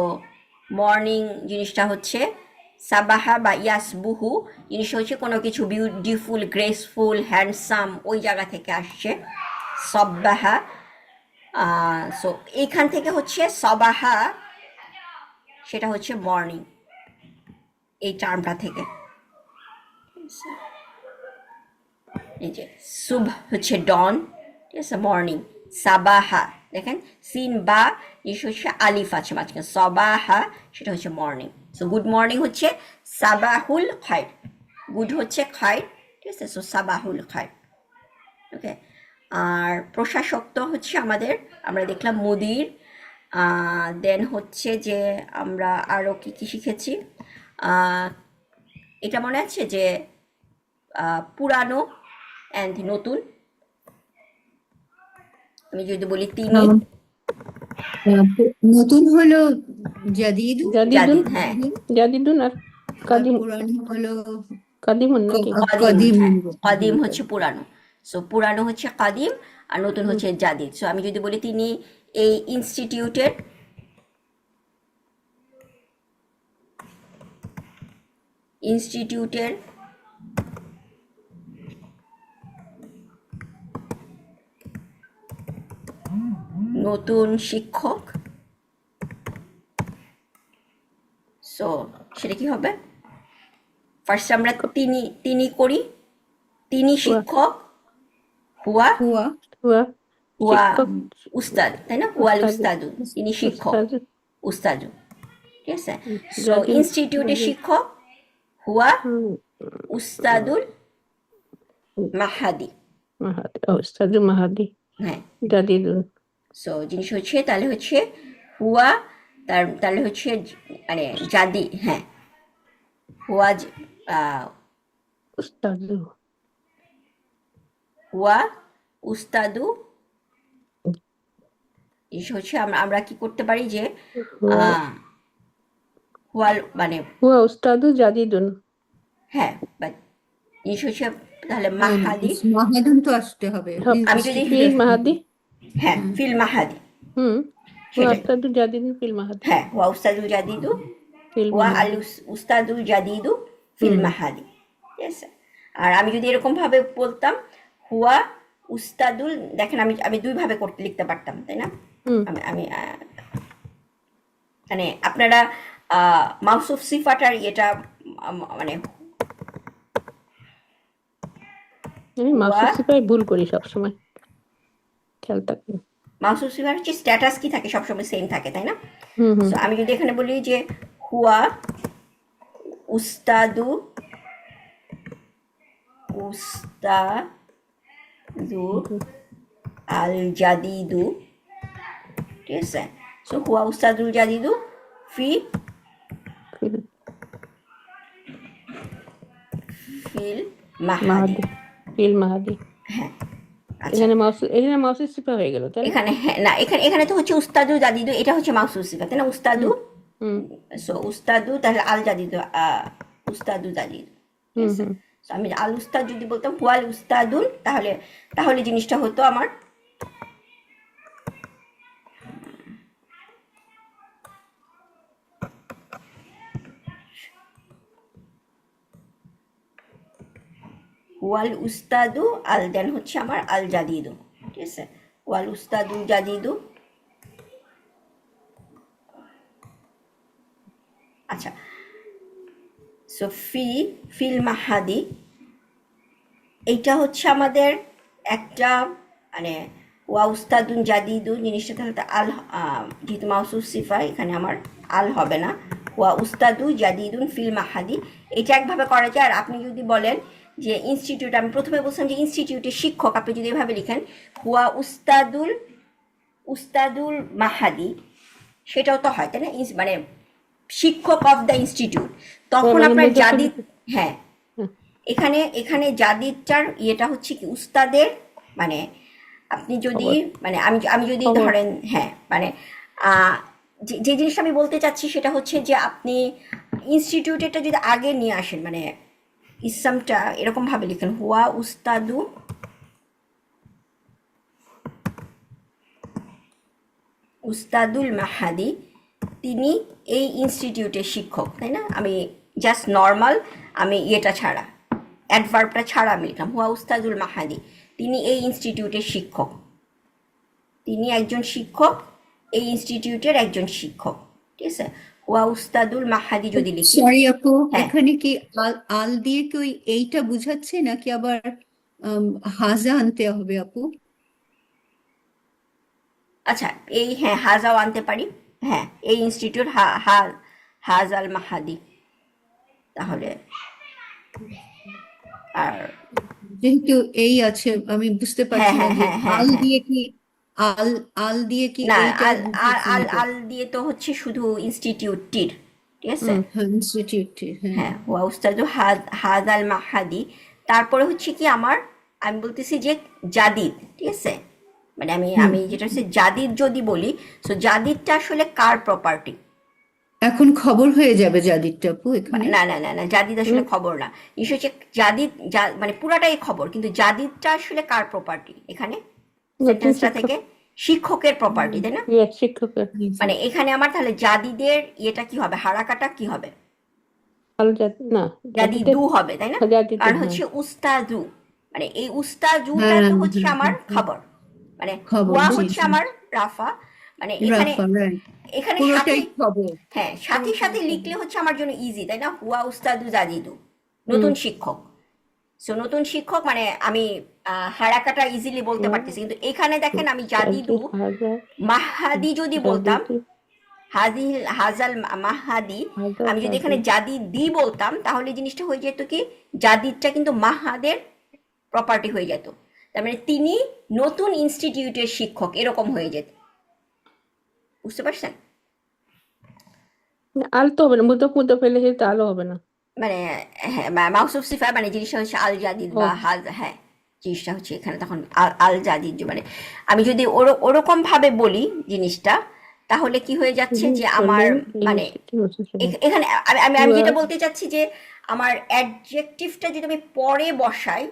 মর্নিং জিনিসটা হচ্ছে সাবাহা বা ইয়াসবুহু জিনিসটা হচ্ছে কোনো কিছু বিউটিফুল, গ্রেসফুল, হ্যান্ডসাম, ওই জায়গা থেকে আসছে সব্বাহা। সো এইখান থেকে হচ্ছে সবাহা, সেটা হচ্ছে মর্নিং, এই টার্মটা থেকে। এই যে সুব হচ্ছে ডন, ঠিক আছে, মর্নিং। সাবাহা দেখেন সিন বা জিনিস হচ্ছে আলিফ আছে মাঝখানে, সবাহা সেটা হচ্ছে মর্নিং। সো গুড মর্নিং হচ্ছে সাবাহুল খায়র, গুড হচ্ছে খায়র, ঠিক আছে, সো সাবাহুল খায়র। ওকে, আর প্রশাসক তো হচ্ছে আমাদের, আমরা দেখলাম মুদির। দেন হচ্ছে যে আমরা আরও কি কি শিখেছি, এটা মনে আছে যে পুরানো অ্যান্ড নতুন। আমি যদি বলি তিনি, নতুন হলো জাদিদ, জাদিদুন, জাদিদ, হ্যাঁ, জাদিদুন আর আর কাদিম, পুরানো হলো কাদিমুন নাকি? কাদিম, কাদিম। হ্যাঁ, কাদিম হচ্ছে পুরানো। সো পুরানো হচ্ছে কাদিম আর নতুন হচ্ছে জাদিদ। সো আমি যদি বলি তিনি এই ইনস্টিটিউটের ইনস্টিটিউটের নতুন শিক্ষক। সো সেটা কি হবে, ফার্স্ট আমরা তিনি তিনি করি, তিনি শিক্ষক, হুয়া হুয়া হুয়া হুয়া শিক্ষক, উস্তাদ, তাই না, হুয়াল উস্তাদ, উস্তাদু, তিনি শিক্ষক, উস্তাদ, উস্তাদু, ঠিক আছে। সো জাদিদ, ইনস্টিটিউটের শিক্ষক হুয়া হুম, উস্তাদুল মাহাদি, মাহাদি, উস্তাদু মাহাদি, হ্যাঁ। জাদিদুন, সো জিনিস হচ্ছে তাহলে হচ্ছে হুয়া, তাহলে হচ্ছে মানে জাদি, হ্যাঁ, হুয়া উস্তাদু, হুয়া উস্তাদু। জিনিস হচ্ছে আমরা আমরা কি করতে পারি যে হুয়া হুয়াল মানে, হুয়া উস্তাদু জাদিদুন, হ্যাঁ, বাট জিনিস হচ্ছে তাহলে মাহাদি। মাহাদুন তো আসতে হবে আমি যদি ফিল মাহাদি, হ্যাঁ ফিল মাহাদি, হুম, হুয়া সেটাই, উস্তাদু জাদিদুন ফিল মাহাদি, হ্যাঁ, হুয়া উস্তাদু জাদিদু, ফিল হুয়া আল মাহাদি, উস্তাদু জাদিদু ফিল মাহাদি, ঠিক আছে। আর আমি যদি এরকম ভাবে বলতাম হুয়া উস্তাদুল, দেখেন আমি আমি দুই ভাবে করতে লিখতে পারতাম, তাই না। হুম, আমি আমি মানে আপনারা মাউসুফ সিফাটার এটা মানে আমি হুয়া, মাসুদ সিপাই ভুল করি সবসময়, খেয়াল থাকবে। মাউসুফ সিফার হচ্ছে স্ট্যাটাস কি থাকে সবসময় সেম থাকে, তাই না। হুম হুম সো আমি যদি এখানে বলি যে হুয়া উস্তাদু উস্তাদু আল জাদিদু, ঠিক আছে। সো হুয়া উস্তাদুল জাদিদু ফি ফিল ফিল মাহাদি, মাহাদি, ফিল মাহাদি। হ্যাঁ, আচ্ছা। এখানে মাসুদ সিপা হয়ে গেল, তাই না? এখানে হ্যাঁ না, এখানে এখানে তো হচ্ছে উস্তাদু জাদিদু, এটা হচ্ছে মাউসুফ সিফা, তাই না, উস্তাদু। হুম সো উস্তাদু তাহলে আল জাদিদু, উস্তাদু জাদিদু, ঠিক হুম আছে। হুম So, আমি আল উস্তাদ যদি বলতাম হুয়াল উস্তাদুল, তাহলে তাহলে জিনিসটা হতো আমার ওয়াল উস্তাদু আল, দেন হচ্ছে আমার আল জাদিদু, ঠিক আছে, ওয়াল উস্তাদু জাদিদু। আচ্ছা, সো ফিল মাহাদি, এইটা হচ্ছে আমাদের একটা মানে ওয়া উস্তাদুন জাদিদু জিনিসটা, তাহলে তো আল, যেহেতু মাউসুফ সিফা এখানে আমার আল হবে না, ওয়া উস্তাদু জাদিদুন ফিল মাহাদি, এটা একভাবে করা যায়। আর আপনি যদি বলেন যে ইনস্টিটিউট, আমি প্রথমে বলছিলাম যে ইনস্টিটিউটের শিক্ষক, আপনি যদি এভাবে লিখেন হুয়া উস্তাদুল মাহাদি, সেটাও তো হয়, তাই না, মানে শিক্ষক অফ দ্য ইনস্টিটিউট, তখন মানে আপনার যখন জাদিদ, হ্যাঁ হ্যাঁ, এখানে এখানে জাদিদটার ইয়েটা হচ্ছে কি উস্তাদের, মানে আপনি যদি খবর মানে আমি আমি যদি খবর ধরেন হ্যাঁ মানে যে যে জিনিসটা আমি বলতে চাচ্ছি সেটা হচ্ছে যে আপনি ইনস্টিটিউটেরটা যদি আগে নিয়ে আসেন, মানে ইসলামটা এরকম ভাবে লিখেন হুয়া উস্তাদু, উস্তাদুল মাহাদি, তিনি এই ইনস্টিটিউটের শিক্ষক, তাই না? আমি জাস্ট নর্মাল আমি ইয়েটা ছাড়া অ্যাডভার্বটা ছাড়া আমি লিখলাম হুয়া উস্তাদুল মাহাদি, তিনি এই ইনস্টিটিউটের শিক্ষক, তিনি একজন শিক্ষক, এই ইনস্টিটিউটের একজন শিক্ষক, ঠিক আছে? হুয়া উস্তাদুল মাহাদি যদি লিখি, সরি আপু, হ্যাঁ এখানে কি আল আল দিয়ে কি ওই এইটা বুঝাচ্ছে নাকি আবার আম, হাজা আনতে হবে আপু? আচ্ছা এই হ্যাঁ হাজাও আনতে পারি, হ্যাঁ এই ইনস্টিটিউট হাজ আল মাহাদি, তাহলে আর যেহেতু এই আছে আমি বুঝতে হ্যাঁ পারছি না হ্যাঁ যে হ্যাঁ হ্যাঁ আল হ্যাঁ দিয়ে কি আল আল দিয়ে কি না এইটা আল আল বুঝাচ্ছে আল নাকি? আল দিয়ে তো হচ্ছে শুধু ইনস্টিটিউটটির, ঠিক আছে? হুম হ্যাঁ ইনস্টিটিউট, হ্যাঁ। হ্যাঁ ওয়া উস্তাদু হাজ আল মাহাদি, তারপরে হচ্ছে কি আমার, আমি বলতেছি যে জাদিদ, ঠিক আছে? মানে আমি হুম, আমি যেটা হচ্ছে জাদিদ যদি বলি, সো জাদিদটা আসলে কার প্রপার্টি? এখন খবর হয়ে যাবে জাদিরটা আপু এখানে। না না না না, জাদিদ হুম আসলে খবর না, নিশ্চয় হচ্ছে জাদিদ মানে পুরাটাই খবর, কিন্তু জাদিদটা আসলে কার প্রপার্টি এখানে নতুন সেন্টেন্সটা শিক্ষক থেকে? শিক্ষকের প্রপার্টি, হুম, তাই না? শিক্ষকের জি, জি। মানে এখানে আমার তাহলে জাদিদের ইয়েটা কি হবে, হারাকাটা কি হবে? আল জাদ না জাদিদের জাদিদু হবে, তাই না? জাদিদের কারণ হ্যাঁ হচ্ছে উস্তাজু, মানে এই উস্তাজুটা হ্যাঁ তো হচ্ছে হ্যাঁ আমার হ্যাঁ, হ্যাঁ। খবর, মানে খবর, হুয়া জি হচ্ছে জি। আমার রাফা, মানে এখানে রাফা, রাইট। এখানে সাথে, পুরোটাই খবর। হ্যাঁ সাথে পুরোটাই সাথে খবর। লিখলে হচ্ছে আমার জন্য ইজি, তাই না? হুয়া উস্তাদু জাদিদু, হুম নতুন শিক্ষক। সো নতুন শিক্ষক মানে আমি হারাকাটা ইজিলি বলতে হুয়া পারতেছি, কিন্তু এখানে দেখেন আমি জাদিদু জাদি হাজা মাহাদি যদি বলতাম, জাদিদি হাজি হাজাল মাহাদি, হাজা আমি যদি জাদি এখানে জাদি দি বলতাম তাহলে জিনিসটা হয়ে যেত কি জাদিদটা কিন্তু মাহাদের প্রপার্টি হয়ে যেত, তার মানে তিনি নতুন ইনস্টিটিউটের শিক্ষক এরকম হয়ে যেত, বুঝতে পারছেন? আল তো হবে না মুদ্রা মুদ্রা ফেলে যেতে আলো হবে না মানে হ্যাঁ মাউসুফ সিফা মানে জিনিসটা হচ্ছে আল জাদিদ ও বা হাজ, হ্যাঁ জিনিসটা হচ্ছে এখানে তখন আল আল জাদিদ, মানে আমি যদি ওরকম ভাবে বলি জিনিসটা, তাহলে কি হয়ে যাচ্ছে তিনি যে আমার বললেন এই মানে ইনস্টিটিউট নতুন এখানে আমি আমি আমি হুয়া যেটা বলতে চাচ্ছি যে আমার অ্যাডজেক্টিভটা যদি আমি পরে বসাই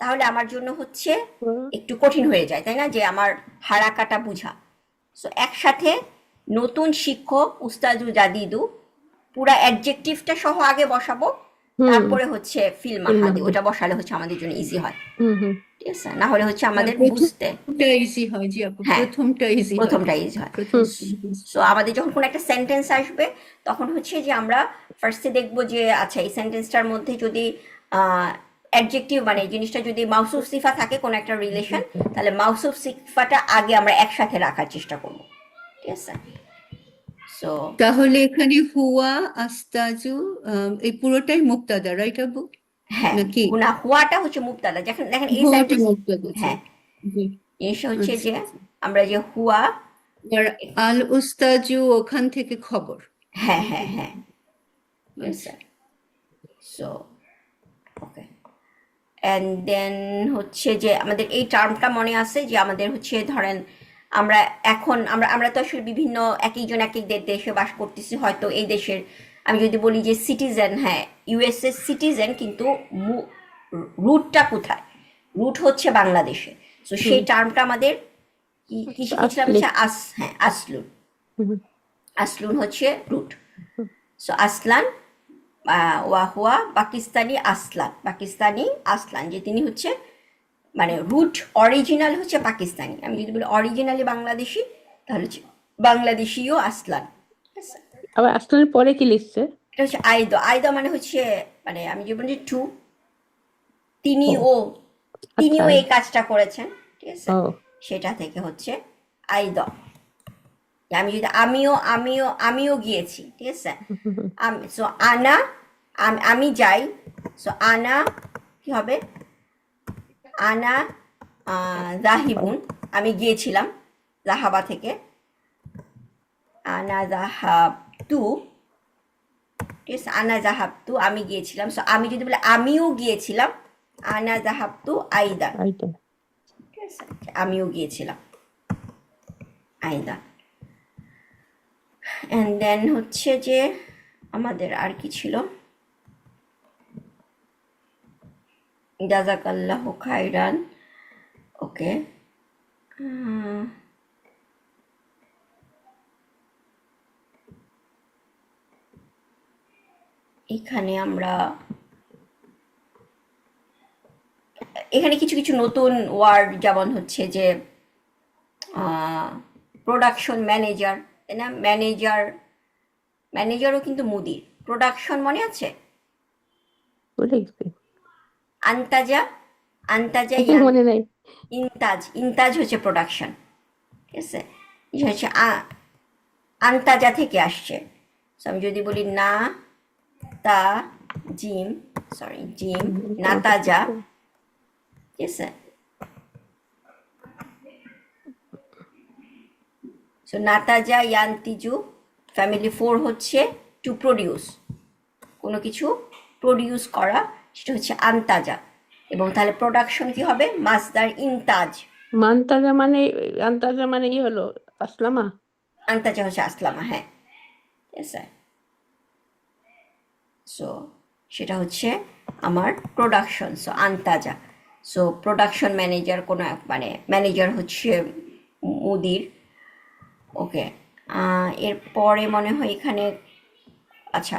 তাহলে আমার জন্য হচ্ছে হুয়া একটু কঠিন হয়ে যায়, তাই না? যে আমার হারাকাটা বুঝা। সো একসাথে নতুন শিক্ষক উস্তাদু জাদিদু পুরা অ্যাডজেক্টিভটা সহ আগে বসাবো, হুম তারপরে হচ্ছে ফিল ফিল মাহাদি, মাহদি ওটা বসালে হচ্ছে আমাদের জন্য ইজি হয়, হুম হুম ঠিক আছে? না হলে হচ্ছে হ্যাঁ, আমাদের বুঝতে, প্রথমটা ইজি হয়, জি আপু, হ্যাঁ প্রথমটা ইজি হয়। প্রথমটা ইজি হয়। প্রথম হুম সো আমাদের যখন কোনো একটা সেন্টেন্স আসবে তখন হচ্ছে যে আমরা ফার্স্টে দেখবো যে আচ্ছা এই সেন্টেন্সটার মধ্যে যদি অ্যাডজেক্টিভ মানে এই জিনিসটা যদি মাউসুফ সিফা থাকে কোনো একটা রিলেশন, তাহলে মাউসুফ সিফাটা আগে আমরা একসাথে রাখার চেষ্টা করবো, ঠিক আছে? সো তাহলে এখানে হুয়া, আস্তাজু, এই পুরোটাই মুক্তাদা, রাইট আপু? হ্যাঁ নাকি হুনা হুয়াটা হচ্ছে মুক্তাদা, দেখেন দেখেন এই হুয়াটা সেন্টেন্স, মুক্তাদা, জি হ্যাঁ জি। জিনিসটা হচ্ছে আচ্ছা যে আচ্ছা। আমরা যে হুয়া, আর আল উস্তাজু ওখান থেকে খবর। হ্যাঁ হ্যাঁ হ্যাঁ, ঠিক আছে? আচ্ছা। সো ওকে, অ্যান্ড দেন হচ্ছে যে আমাদের এই টার্মটা মনে আছে যে আমাদের হচ্ছে ধরেন আমরা এখন আমরা আমরা তো আসলে বিভিন্ন এক একজন এক এক দেশে বাস করতেছি, হয়তো এই দেশের আমি যদি বলি যে সিটিজেন, হ্যাঁ ইউএসএ সিটিজেন, কিন্তু রুটটা কোথায়? রুট হচ্ছে বাংলাদেশে। সো হুম সেই টার্মটা আমাদের কি কি শিখেছিলাম আসলে হচ্ছে হ্যাঁ আসলুন, হুম আসলুন হচ্ছে রুট। হুম সো আসলান ওয়াহুয়া পাকিস্তানি আসলান, পাকিস্তানি আসলান, যে তিনি হচ্ছে মানে রুট অরিজিনাল হচ্ছে পাকিস্তানি, আমি যদি বলি অরিজিনালি বাংলাদেশি তাহলে হচ্ছে বাংলাদেশিও আসলান, ঠিক আছে? আবার আসলের পরে কি লিখছে এটা হচ্ছে আইদ, আইদ মানে হচ্ছে মানে আমি যে বলি টু, তিনি ও ও আচ্ছা তিনিও এই কাজটা করেছেন, ঠিক আছে? ও সেটা থেকে হচ্ছে আইদ, আমি যদি আমিও আমিও আমিও গিয়েছি, ঠিক আছে? হুম হুম হুম আমি সো আনা, আমি যাই, সো আনা কি হবে? আনা জাহিবুন, আমি গিয়েছিলাম জাহাবা থেকে, আনা জাহাব টু ঠিক আছে, আনা জাহাবতু আমি গিয়েছিলাম। সো আমি যদি বলি আমিও গিয়েছিলাম, আনা জাহাবতু আইদান। আইটা। ঠিক আছে, আমিও গিয়েছিলাম আইদান। অ্যান্ড দেন হচ্ছে যে আমাদের আর কি ছিল, জাজাকাল্লাহু খাইরান। ওকে, এখানে আমরা এখানে কিছু কিছু নতুন ওয়ার্ড, যেমন হচ্ছে যে প্রোডাকশন ম্যানেজার, তাই না? ম্যানেজারও কিন্তু মুদির। প্রোডাকশন মনে আছে? ভুলে গেছি। আন্তাজা, আন্তাজা মনে নাই। ইন্তাজ হচ্ছে প্রোডাকশন। ঠিক আছে, এটা হচ্ছে আন্তাজা থেকে আসছে। So, আমি যদি বলি না তা জিম, সরি জিম নাতাজা, ঠিক আছে। সো নাতাজা ইয়ান্তিজু, ফ্যামিলি 4 হচ্ছে টু প্রডিউস, কোনো কিছু প্রডিউস করা, সেটা হচ্ছে আন্তাজা। এবং তাহলে প্রোডাকশন কি হবে? মাসদার ইনতাজ। মান্তাজা মানে, আন্তাজা মানে কি হলো? আসলামা। আন্তাজা হচ্ছে আসলামা, হ্যাঁ। ঠিক আছে, সো সেটা হচ্ছে আমার প্রোডাকশন। সো আন্তাজা, সো প্রোডাকশন ম্যানেজার, কোনো মানে ম্যানেজার হচ্ছে মুদির। ওকে, এরপরে মনে হয় এখানে, আচ্ছা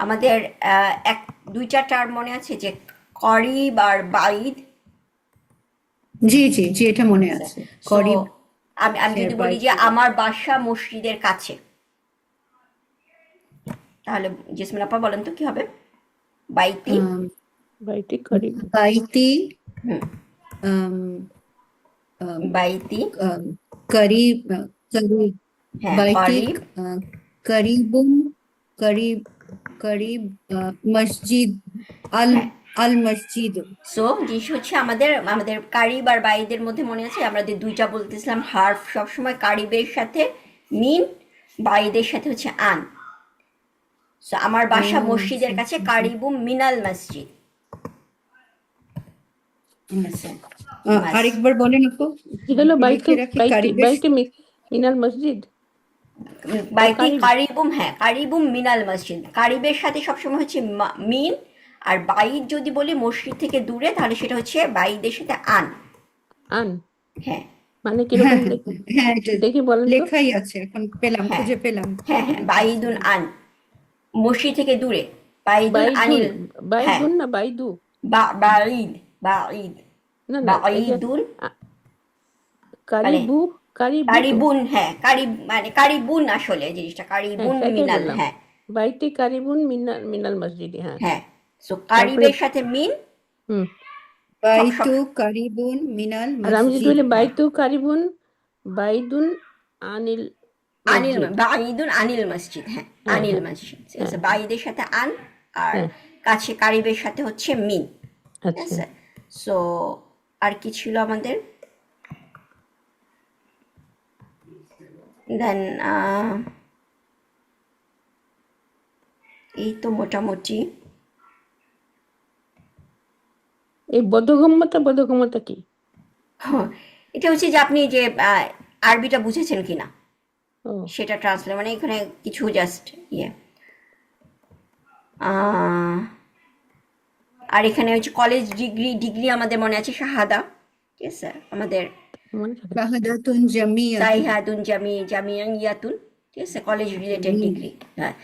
আমাদের এক দুইটা টার্ম মনে আছে যে করিব আর বাইদ। জি জি জি, এটা মনে আছে। সো করিব আমি যদি বলি যে আমার বাসা মসজিদের কাছে, তাহলে জেসমিন আপা বলেন তো কি হবে? বাইতি, বাইটি করিব। বাইতি হুম, আম, আম, বাইতি, আম, করিব করিব হ্যাঁ বাইতি করিব, করিবুন করিব করিব মসজিদ আল হ্যাঁ। আল মসজিদ। সো জিনিস হচ্ছে আমাদের কারিব আর বাইদের মধ্যে মনে আছে আমাদের দুইটা বলতেছিলাম হার্ফ সবসময় কারিবের সাথে মিন, বাইদের সাথে হচ্ছে আন। সো আমার বাসা মসজিদের কাছে, কারিবু মিনাল মসজিদ। আরেকবার বলেন আপু, কি হলো? বাইতে, লিখে রাখি। বাইতে, কারিবের বাইতে মিনাল মসজিদ। বাইতি কারিব। কারিবুম, হ্যাঁ কারিবুম মিনাল মসজিদ। কারিবের সাথে সবসময় হচ্ছে মিন, আর বাইদ যদি বলি মসজিদ থেকে দূরে, তাহলে সেটা হচ্ছে বাইদের সাথে আন। আন হ্যাঁ মানে হ্যাঁ কিরকম হ্যাঁ দেখি? হ্যাঁ, এটা দেখি বলেন তো। লেখাই আছে, এখন পেলাম, হ্যাঁ খুঁজে পেলাম। হ্যাঁ হ্যাঁ, বাইদুন আন, মসজিদ থেকে দূরে, বাইদুন বাইদুন, আনিল। হ্যাঁ, বাইদুন না বাইদু? বাঈদ, বাঈদ, না না, এই যে বাঈদুন আ- মানে কারিবু, কারিবু তো। কারিবুন, হ্যাঁ কারিব মানে কারিবুন, আসলে জিনিসটা হ্যাঁ কারিবুন সেটাই মিনাল, বললাম। হ্যাঁ বাইতে কারিবুন মিনাল, মিনাল মসজিদ, হ্যাঁ। হ্যাঁ। সো তারপরে কারিবের সাথে মিন, হুম। সব বাইতু কারিবুন মিনাল আর আমি যদি মসজিদ। বলি বাইতু কারিবুন বাইদুন আনিল আনিল, মসজিদ। বাঈদুন আনিল মসজিদ, হ্যাঁ হ্যাঁ আনিল হ্যাঁ মসজিদ। ঠিক হ্যাঁ আছে, বাইদের সাথে আন, আর হ্যাঁ, কাছে কারিবের সাথে হচ্ছে মিন। ঠিক আচ্ছা। আছে, সো আর কি ছিল আমাদের? দেন এই তো মোটামুটি। এই বোধগম্যতা, বোধগম্যতা কি? হ্যাঁ, এটা হচ্ছে যে আপনি যে আরবিটা বুঝেছেন কিনা ও সেটা ট্রান্সলেট, মানে এখানে কিছু জাস্ট ইয়ে। আহ, আর এখানে হচ্ছে কলেজ ডিগ্রি আমাদের মনে আছে শাহাদা। ঠিক আছে, আমাদের মনে থাকে। শাহাদাতুন জামিয়াতুন। সাইহাদুন জামিয়াতুন, ঠিক আছে, কলেজ রিলেটেড ডিগ্রি। হ্যাঁ,